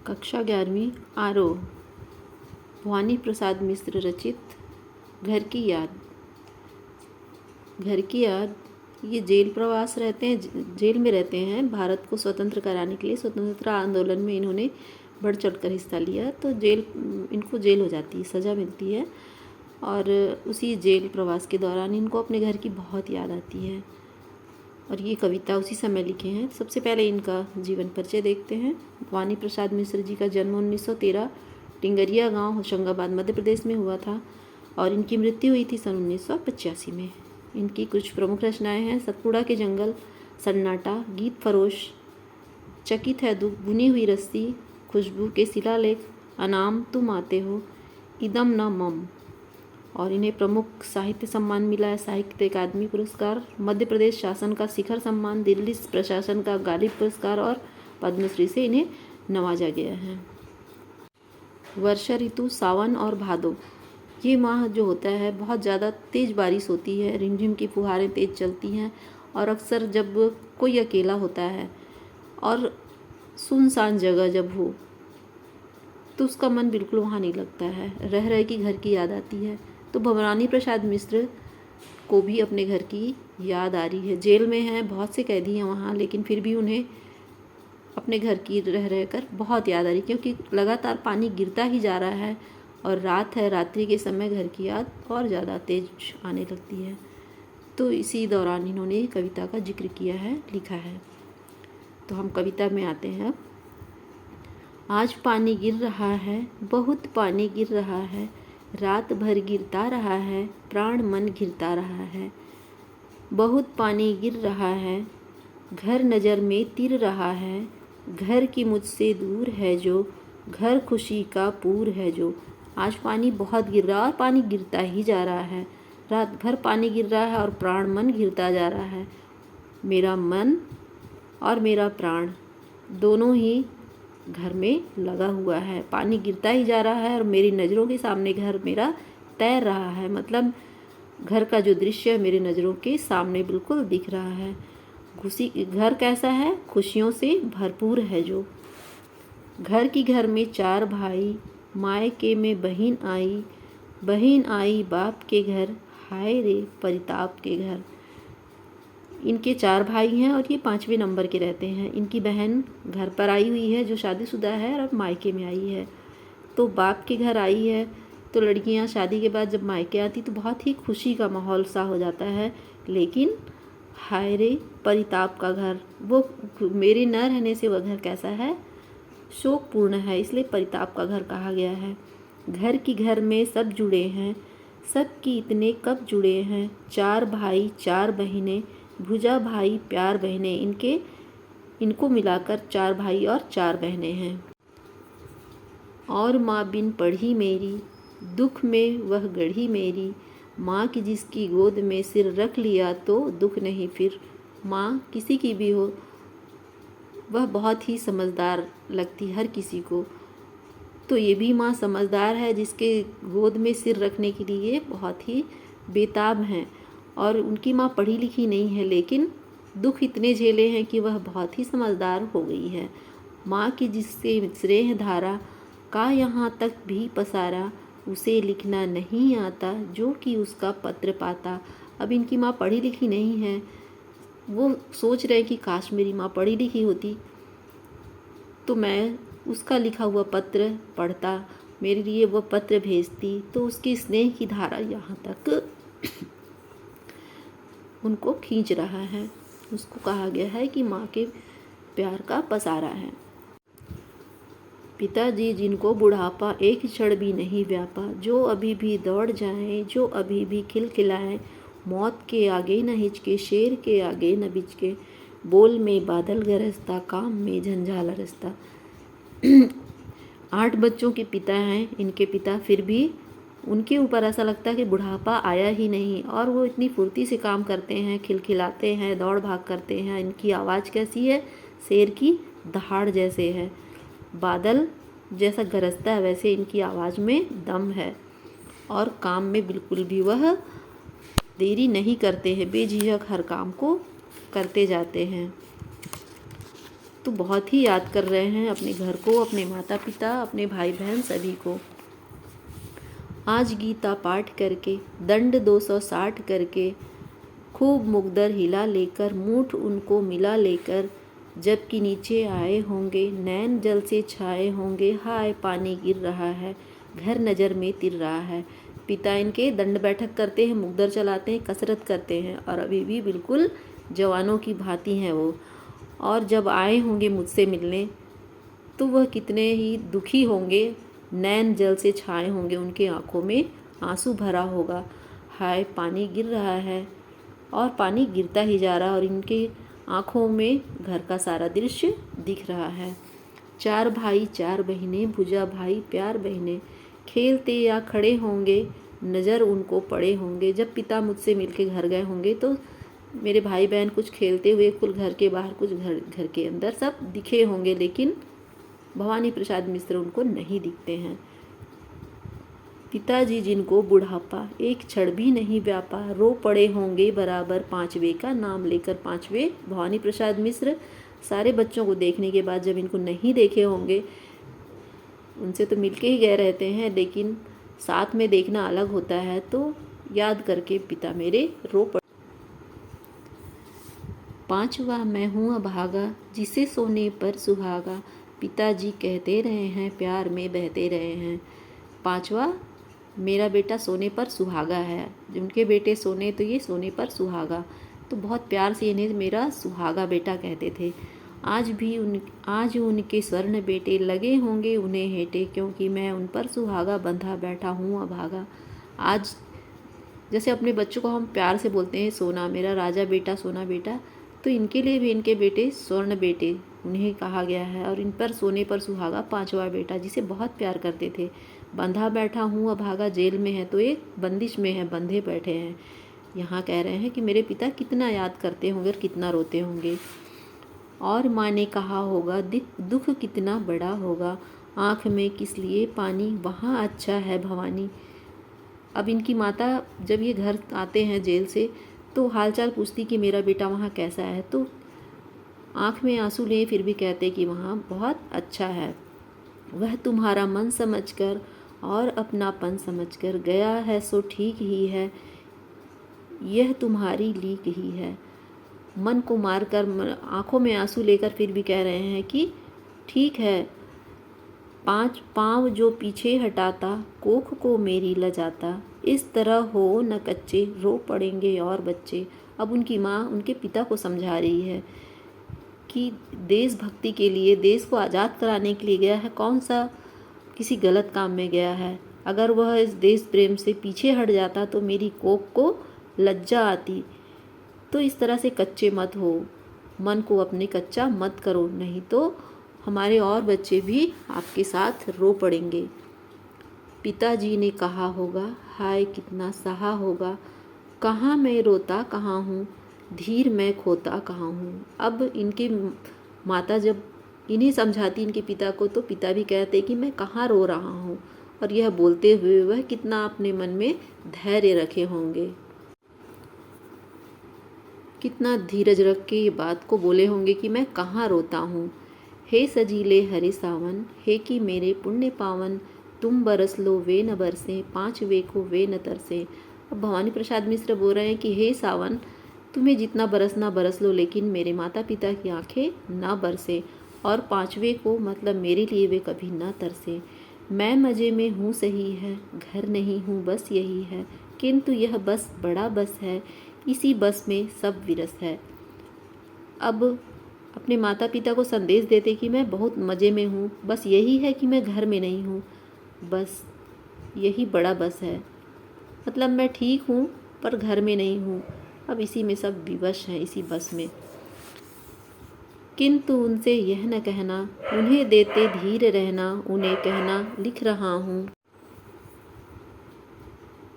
कक्षा 11वीं आरोह भवानी प्रसाद मिश्र रचित घर की याद। घर की याद ये जेल प्रवास रहते हैं, जेल में रहते हैं। भारत को स्वतंत्र कराने के लिए स्वतंत्रता आंदोलन में इन्होंने बढ़ चढ़कर हिस्सा लिया, तो इनको जेल हो जाती है, सज़ा मिलती है। और उसी जेल प्रवास के दौरान इनको अपने घर की बहुत याद आती है और ये कविता उसी समय लिखे हैं। सबसे पहले इनका जीवन परिचय देखते हैं। भवानी प्रसाद मिश्र जी का जन्म 1913 टिंगरिया गांव होशंगाबाद मध्य प्रदेश में हुआ था और इनकी मृत्यु हुई थी सन 1985 में। इनकी कुछ प्रमुख रचनाएं हैं: सतपुड़ा के जंगल, सन्नाटा, गीत फरोश, चकित है दुख, बुनी हुई रस्सी, खुशबू के शिलालेख, अनाम, तुम आते हो, इदम न मम। और इन्हें प्रमुख साहित्य सम्मान मिला है: साहित्य अकादमी पुरस्कार, मध्य प्रदेश शासन का शिखर सम्मान, दिल्ली प्रशासन का गालिब पुरस्कार और पद्मश्री से इन्हें नवाजा गया है। वर्षा ऋतु सावन और भादो, ये माह जो होता है बहुत ज़्यादा तेज़ बारिश होती है, रिमझिम की फुहारें तेज़ चलती हैं और अक्सर जब कोई अकेला होता है और सुनसान जगह जब हो तो उसका मन बिल्कुल वहाँ नहीं लगता है, रह रह की घर की याद आती है। तो भवानी प्रसाद मिश्र को भी अपने घर की याद आ रही है। जेल में हैं, बहुत से कैदी हैं वहाँ, लेकिन फिर भी उन्हें अपने घर की रह रह कर बहुत याद आ रही, क्योंकि लगातार पानी गिरता ही जा रहा है और रात है, रात्रि के समय घर की याद और ज़्यादा तेज आने लगती है। तो इसी दौरान इन्होंने कविता का जिक्र किया है, लिखा है। तो हम कविता में आते हैं। आज पानी गिर रहा है, बहुत पानी गिर रहा है, रात भर गिरता रहा है, प्राण मन घिरता रहा है। बहुत पानी गिर रहा है, घर नज़र में तिर रहा है, घर की मुझसे दूर है जो, घर खुशी का पूर है जो। आज पानी बहुत गिर रहा है और पानी गिरता ही जा रहा है, रात भर पानी गिर रहा है और प्राण मन घिरता जा रहा है। मेरा मन और मेरा प्राण दोनों ही घर में लगा हुआ है, पानी गिरता ही जा रहा है और मेरी नज़रों के सामने घर मेरा तैर रहा है। मतलब घर का जो दृश्य मेरे नज़रों के सामने बिल्कुल दिख रहा है। घर कैसा है? खुशियों से भरपूर है जो। घर की घर में 4 भाई, मायके में बहन आई बाप के घर, हाय रे परिताप के घर। इनके 4 भाई हैं और ये 5वें नंबर के रहते हैं। इनकी बहन घर पर आई हुई है जो शादीशुदा है और अब मायके में आई है। तो बाप के घर आई है, तो लड़कियां शादी के बाद जब मायके आती तो बहुत ही खुशी का माहौल सा हो जाता है। लेकिन हाय रे परिताप का घर, वो मेरे न रहने से वह घर कैसा है? शोकपूर्ण है, इसलिए परिताप का घर कहा गया है। घर की घर में सब जुड़े हैं, सबकी इतने कब जुड़े हैं, 4 भाई 4 बहनें, भुजा भाई प्यार बहनें। इनको मिलाकर 4 भाई और 4 बहनें हैं। और माँ बिन पढ़ी मेरी, दुख में वह गढ़ी मेरी, माँ की जिसकी गोद में सिर रख लिया तो दुख नहीं फिर। माँ किसी की भी हो, वह बहुत ही समझदार लगती हर किसी को। तो ये भी माँ समझदार है, जिसके गोद में सिर रखने के लिए बहुत ही बेताब हैं। और उनकी माँ पढ़ी लिखी नहीं है, लेकिन दुख इतने झेले हैं कि वह बहुत ही समझदार हो गई है। माँ की जिससे स्नेह धारा का यहाँ तक भी पसारा, उसे लिखना नहीं आता जो कि उसका पत्र पाता। अब इनकी माँ पढ़ी लिखी नहीं है, वो सोच रहे कि काश मेरी माँ पढ़ी लिखी होती तो मैं उसका लिखा हुआ पत्र पढ़ता, मेरे लिए वह पत्र भेजती। तो उसकी स्नेह की धारा यहाँ तक उनको खींच रहा है। उसको कहा गया है कि माँ के प्यार का पसारा है। पिताजी जिनको बुढ़ापा एक क्षण भी नहीं व्यापा, जो अभी भी दौड़ जाएं, जो अभी भी खिलखिलाएं, मौत के आगे न हिचके, शेर के आगे न बिचके, बोल में बादल गरजता, काम में झंझाला रसता। 8 बच्चों के पिता हैं इनके पिता, फिर भी उनके ऊपर ऐसा लगता है कि बुढ़ापा आया ही नहीं और वो इतनी फुर्ती से काम करते हैं, खिलखिलाते हैं, दौड़ भाग करते हैं। इनकी आवाज़ कैसी है? शेर की दहाड़ जैसे है, बादल जैसा गरजता है वैसे इनकी आवाज़ में दम है। और काम में बिल्कुल भी वह देरी नहीं करते हैं, बेझिझक हर काम को करते जाते हैं। तो तो बहुत ही याद कर रहे हैं अपने घर को, अपने माता पिता, अपने भाई बहन सभी को। आज गीता पाठ करके, दंड 260 करके, खूब मुकद्दर हिला लेकर, मूठ उनको मिला लेकर, जबकि नीचे आए होंगे, नैन जल से छाए होंगे, हाय पानी गिर रहा है, घर नज़र में तिर रहा है। पिता इनके दंड बैठक करते हैं, मुकद्दर चलाते हैं, कसरत करते हैं और अभी भी बिल्कुल जवानों की भांति हैं वो। और जब आए होंगे मुझसे मिलने तो वह कितने ही दुखी होंगे, नैन जल से छाए होंगे, उनके आँखों में आंसू भरा होगा, हाय पानी गिर रहा है और पानी गिरता ही जा रहा और इनके आँखों में घर का सारा दृश्य दिख रहा है। 4 भाई 4 बहनें, भुजा भाई प्यार बहनें, खेलते या खड़े होंगे, नज़र उनको पड़े होंगे। जब पिता मुझसे मिलके घर गए होंगे तो मेरे भाई बहन कुछ खेलते हुए, कुछ घर के बाहर, कुछ घर के अंदर, सब दिखे होंगे, लेकिन भवानी प्रसाद मिश्र उनको नहीं दिखते हैं। पिताजी जिनको बुढ़ापा एक क्षण भी नहीं व्यापा, रो पड़े होंगे बराबर 5वें का नाम लेकर। 5वें भवानी प्रसाद मिश्र सारे बच्चों को देखने के बाद जब इनको नहीं देखे होंगे, उनसे तो मिलके ही गए रहते हैं, लेकिन साथ में देखना अलग होता है, तो याद करके पिता मेरे रो पड़े। 5वां मैं हूँ अभागा, जिसे सोने पर सुहागा, पिताजी कहते रहे हैं, प्यार में बहते रहे हैं। 5वां मेरा बेटा सोने पर सुहागा है, उनके बेटे सोने तो ये सोने पर सुहागा, तो बहुत प्यार से इन्हें मेरा सुहागा बेटा कहते थे। आज उनके स्वर्ण बेटे लगे होंगे उन्हें हेटे, क्योंकि मैं उन पर सुहागा बंधा बैठा हूँ अभागा। आज जैसे अपने बच्चों को हम प्यार से बोलते हैं सोना, मेरा राजा बेटा, सोना बेटा, तो इनके लिए भी इनके बेटे स्वर्ण बेटे उन्हें कहा गया है। और इन पर सोने पर सुहागा 5वां बेटा, जिसे बहुत प्यार करते थे। बंधा बैठा हूँ अभागा, जेल में है तो एक बंदिश में है, बंधे बैठे हैं। यहाँ कह रहे हैं कि मेरे पिता कितना याद करते होंगे और कितना रोते होंगे। और माँ ने कहा होगा दुख कितना बड़ा होगा, आँख में किस लिए पानी, वहाँ अच्छा है भवानी। अब इनकी माता जब ये घर आते हैं जेल से तो हालचाल पूछती कि मेरा बेटा वहाँ कैसा है, तो आँख में आंसू लिए फिर भी कहते कि वहाँ बहुत अच्छा है। वह तुम्हारा मन समझकर और अपनापन समझकर गया है, सो ठीक ही है, यह तुम्हारी लीक ही है। मन को मारकर, आँखों में आंसू लेकर फिर भी कह रहे हैं कि ठीक है। 5 पाँव जो पीछे हटाता, कोख को मेरी लजाता, इस तरह हो न कच्चे, रो पड़ेंगे और बच्चे। अब उनकी माँ उनके पिता को समझा रही है कि देशभक्ति के लिए, देश को आज़ाद कराने के लिए गया है, कौन सा किसी गलत काम में गया है। अगर वह इस देश प्रेम से पीछे हट जाता तो मेरी कोख को लज्जा आती। तो इस तरह से कच्चे मत हो, मन को अपने कच्चा मत करो, नहीं तो हमारे और बच्चे भी आपके साथ रो पड़ेंगे। पिताजी ने कहा होगा, हाय कितना सहा होगा, कहाँ मैं रोता कहाँ हूँ, धीर मैं खोता कहाँ हूँ। अब इनके माता जब इन्हें समझाती इनके पिता को, तो पिता भी कहते कि मैं कहाँ रो रहा हूँ, और यह बोलते हुए वह कितना अपने मन में धैर्य रखे होंगे, कितना धीरज रख के ये बात को बोले होंगे कि मैं कहाँ रोता हूँ। हे सजीले हरे सावन, हे कि मेरे पुण्य पावन, तुम बरस लो वे न बरसे, 5 वेखो वे न तरसे। अब भवानी प्रसाद मिश्र बोल रहे हैं कि हे सावन, तुम्हें जितना बरसना बरस लो, लेकिन मेरे माता पिता की आंखें ना बरसे, और 5वें को मतलब मेरे लिए वे कभी ना तरसे। मैं मज़े में हूँ सही है, घर नहीं हूँ बस यही है, किंतु यह बस बड़ा बस है, इसी बस में सब विरस है। अब अपने माता पिता को संदेश देते कि मैं बहुत मज़े में हूँ, बस यही है कि मैं घर में नहीं हूँ, बस यही बड़ा बस है, मतलब मैं ठीक हूँ पर घर में नहीं हूँ। अब इसी में सब विवश हैं, इसी बस में। किंतु उनसे यह न कहना, उन्हें देते धीर रहना, उन्हें कहना लिख रहा हूँ,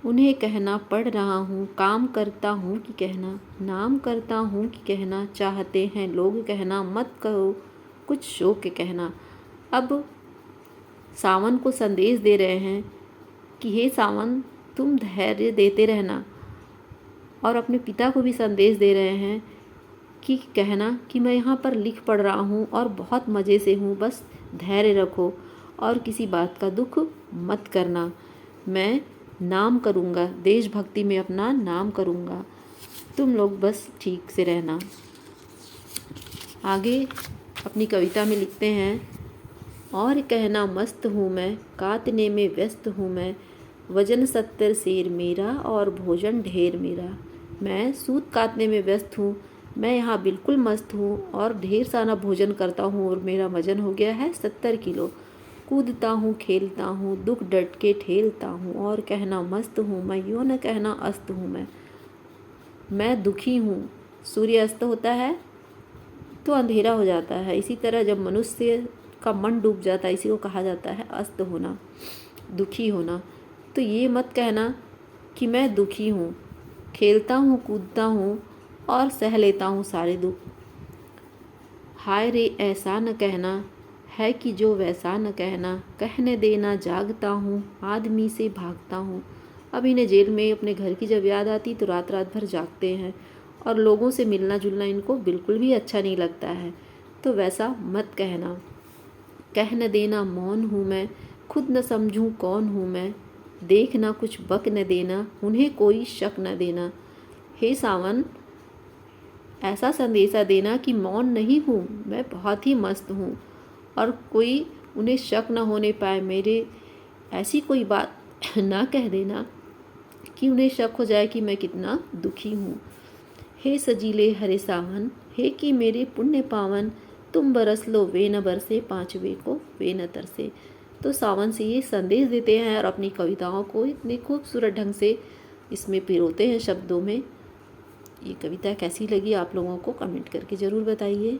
उन्हें कहना पढ़ रहा हूँ, काम करता हूँ कि कहना, नाम करता हूँ कि कहना, चाहते हैं लोग कहना, मत कहो कुछ शोक के कहना। अब सावन को संदेश दे रहे हैं कि हे सावन, तुम धैर्य देते रहना, और अपने पिता को भी संदेश दे रहे हैं कि कहना कि मैं यहाँ पर लिख पढ़ रहा हूँ और बहुत मज़े से हूँ, बस धैर्य रखो और किसी बात का दुख मत करना। मैं नाम करूँगा, देशभक्ति में अपना नाम करूँगा, तुम लोग बस ठीक से रहना। आगे अपनी कविता में लिखते हैं, और कहना मस्त हूँ मैं, काटने में व्यस्त हूँ मैं, वजन 70 सेर मेरा और भोजन ढेर मेरा। मैं सूत काटने में व्यस्त हूँ, मैं यहाँ बिल्कुल मस्त हूँ और ढेर सारा भोजन करता हूँ और मेरा वजन हो गया है 70 किलो। कूदता हूँ, खेलता हूँ, दुख डट के ठेलता हूँ, और कहना मस्त हूँ मैं, यूँ न कहना अस्त हूँ मैं दुखी हूँ। सूर्य अस्त होता है तो अंधेरा हो जाता है, इसी तरह जब मनुष्य का मन डूब जाता है इसी को कहा जाता है अस्त होना, दुखी होना। तो ये मत कहना कि मैं दुखी हूँ, खेलता हूँ, कूदता हूँ और सह लेता हूँ सारे दुख। हाय रे ऐसा न कहना है कि जो वैसा न कहना, कहने देना जागता हूँ, आदमी से भागता हूँ। अब इन्हें जेल में अपने घर की जब याद आती तो रात रात भर जागते हैं और लोगों से मिलना जुलना इनको बिल्कुल भी अच्छा नहीं लगता है। तो वैसा मत कहना। कह न देना मौन हूँ मैं, खुद न समझूँ कौन हूँ मैं, देखना कुछ बक न देना, उन्हें कोई शक न देना। हे सावन, ऐसा संदेशा देना कि मौन नहीं हूँ, मैं बहुत ही मस्त हूँ और कोई उन्हें शक न होने पाए मेरे, ऐसी कोई बात ना कह देना कि उन्हें शक हो जाए कि मैं कितना दुखी हूँ। हे सजीले हरे सावन, हे कि मेरे पुण्य पावन, तुम बरस लो वे न बरसे, पाँचवे को वे न तरसे। तो सावन से ये संदेश देते हैं और अपनी कविताओं को इतने खूबसूरत ढंग से इसमें पिरोते हैं शब्दों में। ये कविता कैसी लगी आप लोगों को कमेंट करके ज़रूर बताइए।